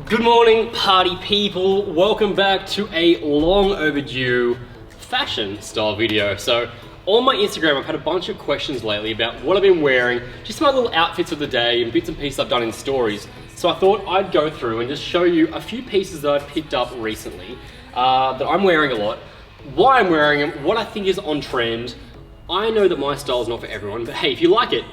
Good morning, party people. Welcome back to a long overdue fashion style video. So on my Instagram, I've had a bunch of questions lately about what I've been wearing, just my little outfits of the day and bits and pieces I've done in stories. So I thought I'd go through and just show you a few pieces that I've picked up recently that I'm wearing a lot, why I'm wearing them, what I think is on trend. I know that my style is not for everyone, but hey, if you like it,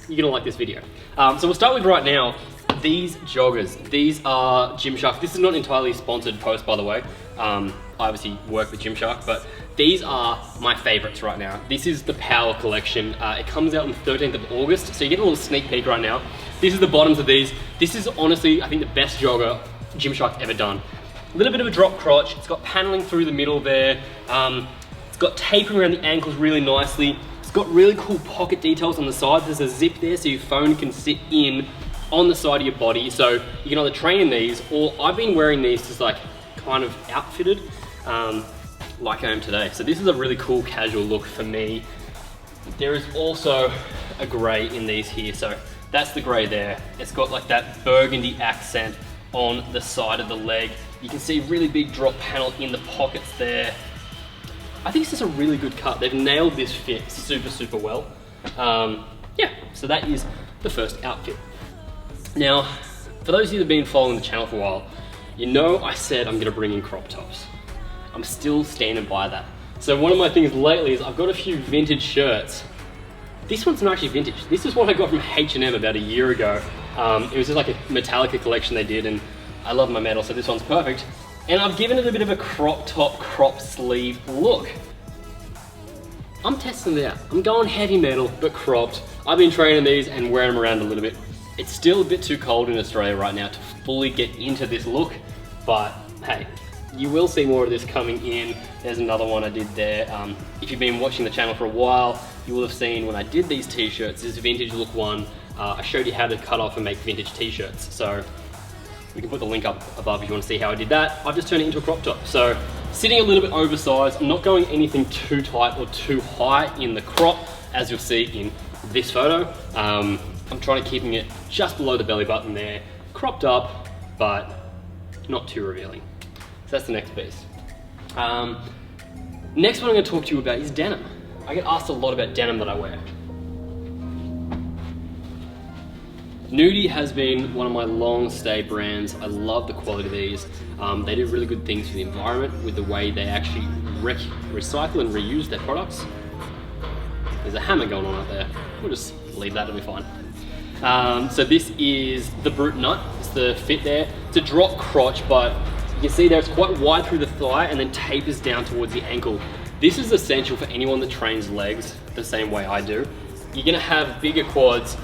you're gonna like this video. So we'll start with right now. These joggers, these are Gymshark. This is not an entirely sponsored post, by the way. I obviously work with Gymshark, but these are my favorites right now. This is the Power collection. It comes out on the 13th of August, so you get a little sneak peek right now. This is the bottoms of these. This is honestly, I think, the best jogger Gymshark ever done. A little bit of a drop crotch. It's got paneling through the middle there. It's got tapering around the ankles really nicely. It's got really cool pocket details on the side. There's a zip there so your phone can sit in on the side of your body, so you can either train in these, or I've been wearing these just like kind of outfitted like I am today. So this is a really cool casual look for me. There is also a grey in these here, so that's the grey there. It's got like that burgundy accent on the side of the leg. You can see really big drop panel in the pockets there. I think it's just a really good cut. They've nailed this fit super well. Yeah, so that is the first outfit. Now, for those of you that have been following the channel for a while, you know I said I'm gonna bring in crop tops. I'm still standing by that. So one of my things lately is I've got a few vintage shirts. This one's not actually vintage. This is what I got from H&M about a year ago. It was just like a Metallica collection they did, and I love my metal, so this one's perfect. And I've given it a bit of a crop top, crop sleeve look. I'm testing it out. I'm going heavy metal, but cropped. I've been training these and wearing them around a little bit. It's still a bit too cold in Australia right now to fully get into this look, but hey, you will see more of this coming in. There's another one I did there. If you've been watching the channel for a while, you will have seen when I did these t-shirts, this vintage look one, I showed you how to cut off and make vintage t-shirts. So we can put the link up above if you want to see how I did that. I've just turned it into a crop top. So sitting a little bit oversized. I'm not going anything too tight or too high in the crop, as you'll see in this photo. I'm trying to keeping it just below the belly button there, cropped up, but not too revealing. So that's the next piece. Next one I'm going to talk to you about is denim. I get asked a lot about denim that I wear. Nudie has been one of my long stay brands. I love the quality of these. They do really good things for the environment with the way they actually recycle and reuse their products. There's a hammer going on out there. We'll just leave that, it'll be fine. So this is the Brute Nut. It's the fit there. It's a drop crotch, but you can see there it's quite wide through the thigh and then tapers down towards the ankle. This is essential for anyone that trains legs the same way I do. You're gonna have bigger quads.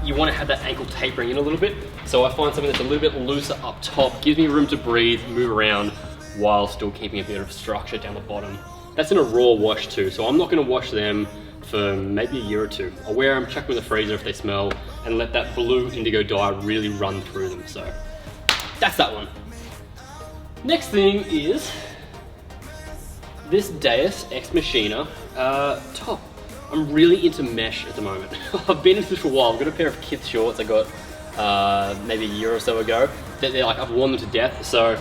You wanna have that ankle tapering in a little bit. So I find something that's a little bit looser up top, gives me room to breathe, move around, while still keeping a bit of structure down the bottom. That's in a raw wash too, so I'm not gonna wash them for maybe a year or two. I'll wear them, chuck them in the freezer if they smell, and let that blue indigo dye really run through them. So that's that one. Next thing is this Deus Ex Machina top. I'm really into mesh at the moment. I've been into this for a while. I've got a pair of Kith shorts I got maybe a year or so ago. They're like, I've worn them to death. So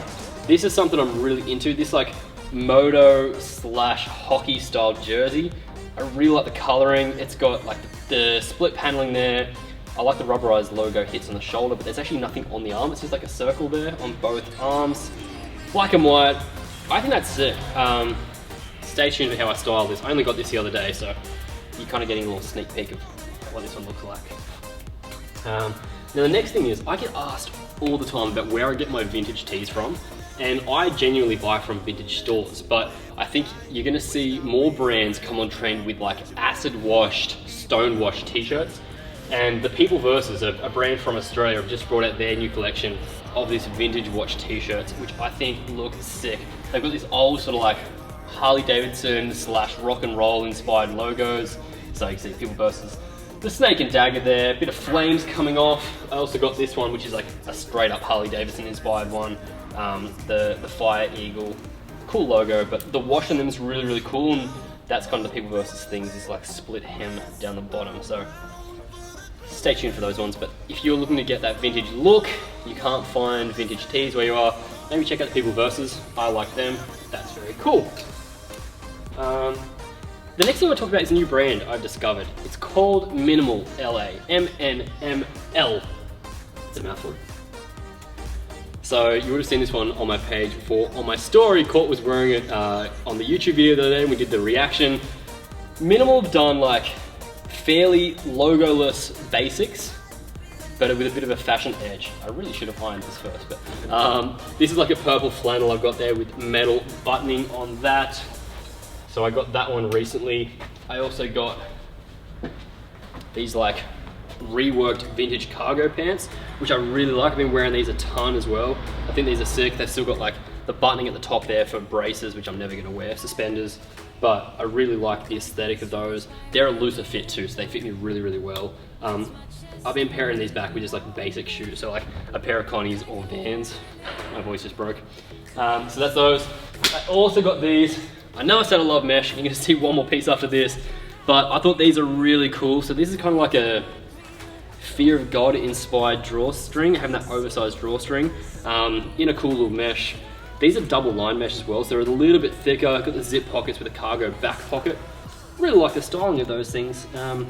this is something I'm really into. This like moto / hockey style jersey. I really like the coloring. It's got like the split paneling there. I like the rubberized logo hits on the shoulder, but there's actually nothing on the arm. It's just like a circle there on both arms. Black and white. I think that's sick. Stay tuned for how I style this. I only got this the other day, so you're kind of getting a little sneak peek of what this one looks like. Now the next thing is, I get asked all the time about where I get my vintage tees from. And I genuinely buy from vintage stores, but I think you're gonna see more brands come on trend with like acid washed, stone washed t-shirts. And the People Versus, a brand from Australia, have just brought out their new collection of these vintage wash t-shirts, which I think look sick. They've got this old sort of like Harley Davidson / rock and roll inspired logos. So you can see People Versus, the snake and dagger there, a bit of flames coming off. I also got this one, which is like a straight up Harley Davidson inspired one. The Fire Eagle, cool logo, but the wash on them is really cool, and that's kind of the People Versus things, is like split hem down the bottom. So stay tuned for those ones. But if you're looking to get that vintage look, you can't find vintage tees where you are, maybe check out the People Versus. I like them. That's very cool. The next thing I want to talk about is a new brand I've discovered. It's called Minimal, LA, M-N-M-L. It's a mouthful. So you would have seen this one on my page before. On my story, Court was wearing it on the YouTube video the other day, and we did the reaction. Minimal have done like fairly logoless basics, but with a bit of a fashion edge. I really should have ironed this first, but this is like a purple flannel I've got there with metal buttoning on that. So I got that one recently. I also got these like reworked vintage cargo pants, which I really like. I've been wearing these a ton as well. I think these are sick. They've still got like the buttoning at the top there for braces, which I'm never gonna wear, suspenders. But I really like the aesthetic of those. They're a looser fit too, so they fit me really, really well. I've been pairing these back with just like basic shoes, so like a pair of Connies or Vans. My voice just broke. So that's those. I also got these. I know I said I love mesh. You're gonna see one more piece after this, but I thought these are really cool. So this is kind of like a Fear of God inspired drawstring, having that oversized drawstring in a cool little mesh. These are double line mesh as well, so they're a little bit thicker. Got the zip pockets with a cargo back pocket. Really like the styling of those things. The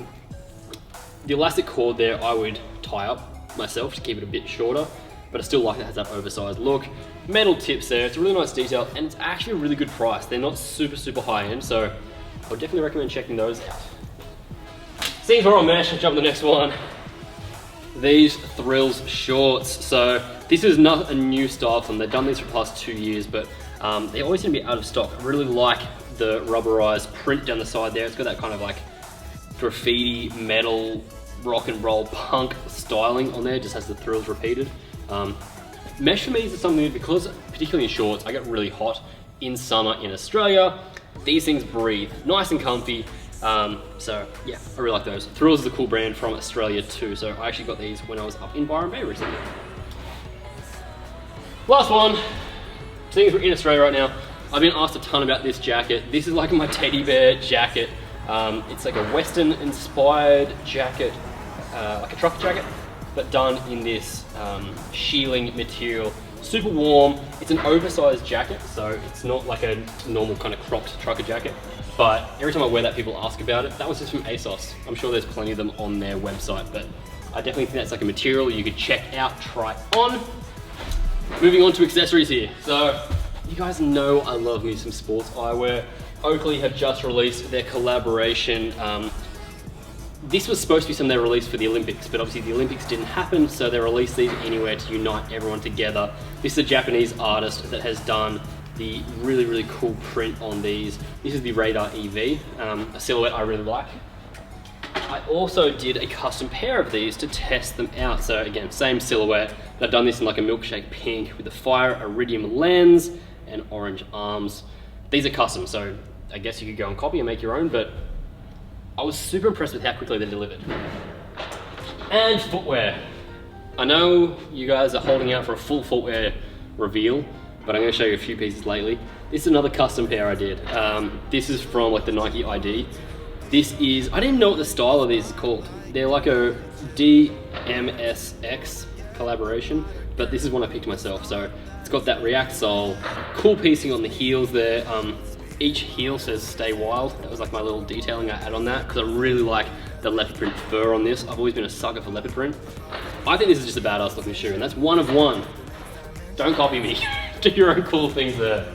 elastic cord there I would tie up myself to keep it a bit shorter, but I still like it has that oversized look. Metal tips there, it's a really nice detail, and it's actually a really good price. They're not super, super high end, so I would definitely recommend checking those out. Since we're on mesh, I'll jump to the next one. These Thrills shorts. So this is not a new style for them. They've done these for the past 2 years, but they always seem to be out of stock. I really like the rubberized print down the side there. It's got that kind of like graffiti, metal, rock and roll, punk styling on there. It just has the Thrills repeated. Mesh for me is something because, particularly in shorts, I get really hot in summer in Australia. These things breathe, nice and comfy. So yeah, I really like those. Thrills is a cool brand from Australia too, so I actually got these when I was up in Byron Bay recently. Last one, seeing as we're in Australia right now, I've been asked a ton about this jacket. This is like my teddy bear jacket. It's like a Western inspired jacket, like a trucker jacket, but done in this shearling material. Super warm. It's an oversized jacket, so it's not like a normal kind of cropped trucker jacket. But every time I wear that, people ask about it. That was just from ASOS. I'm sure there's plenty of them on their website, but I definitely think that's like a material you could check out, try on. Moving on to accessories here. So you guys know I love me some sports eyewear. Oakley have just released their collaboration. This was supposed to be something they released for the Olympics, but obviously the Olympics didn't happen, so they released these anywhere to unite everyone together. This is a Japanese artist that has done the really, really cool print on these. This is the Radar EV, a silhouette I really like. I also did a custom pair of these to test them out. So again, same silhouette. I've done this in like a milkshake pink with a fire iridium lens and orange arms. These are custom, so I guess you could go and copy and make your own, but I was super impressed with how quickly they delivered. And footwear. I know you guys are holding out for a full footwear reveal, but I'm going to show you a few pieces lately. This is another custom pair I did. This is from like the Nike ID. This is, I didn't know what the style of these is called. They're like a DMSX collaboration, but this is one I picked myself. So it's got that React sole, cool piecing on the heels there. Each heel says "Stay Wild." That was like my little detailing I had on that because I really like the leopard print fur on this. I've always been a sucker for leopard print. I think this is just a badass looking shoe, and that's one of one. Don't copy me. Do your own cool things there.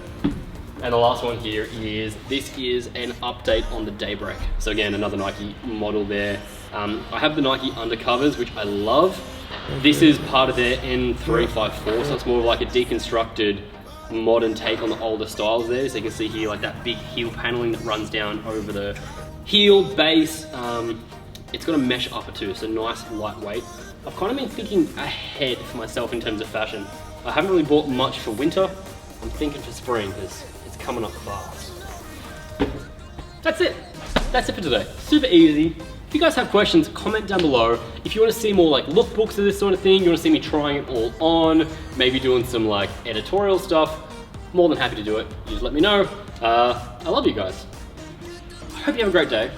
And the last one here is, this is an update on the Daybreak. So again, another Nike model there. I have the Nike Undercovers, which I love. This is part of their N354, so it's more of like a deconstructed modern take on the older styles there. So you can see here like that big heel paneling that runs down over the heel base. It's got a mesh upper too, so nice lightweight. I've kind of been thinking ahead for myself in terms of fashion. I haven't really bought much for winter. I'm thinking for spring because it's coming up fast. That's it. That's it for today. Super easy. If you guys have questions, comment down below. If you want to see more like lookbooks of this sort of thing, you want to see me trying it all on, maybe doing some like editorial stuff, more than happy to do it. You just let me know. I love you guys. I hope you have a great day.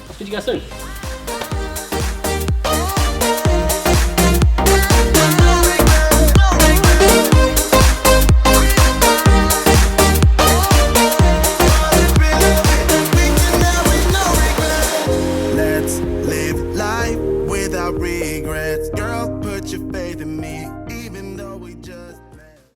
I'll see you guys soon. regrets. Girl, put your faith in me.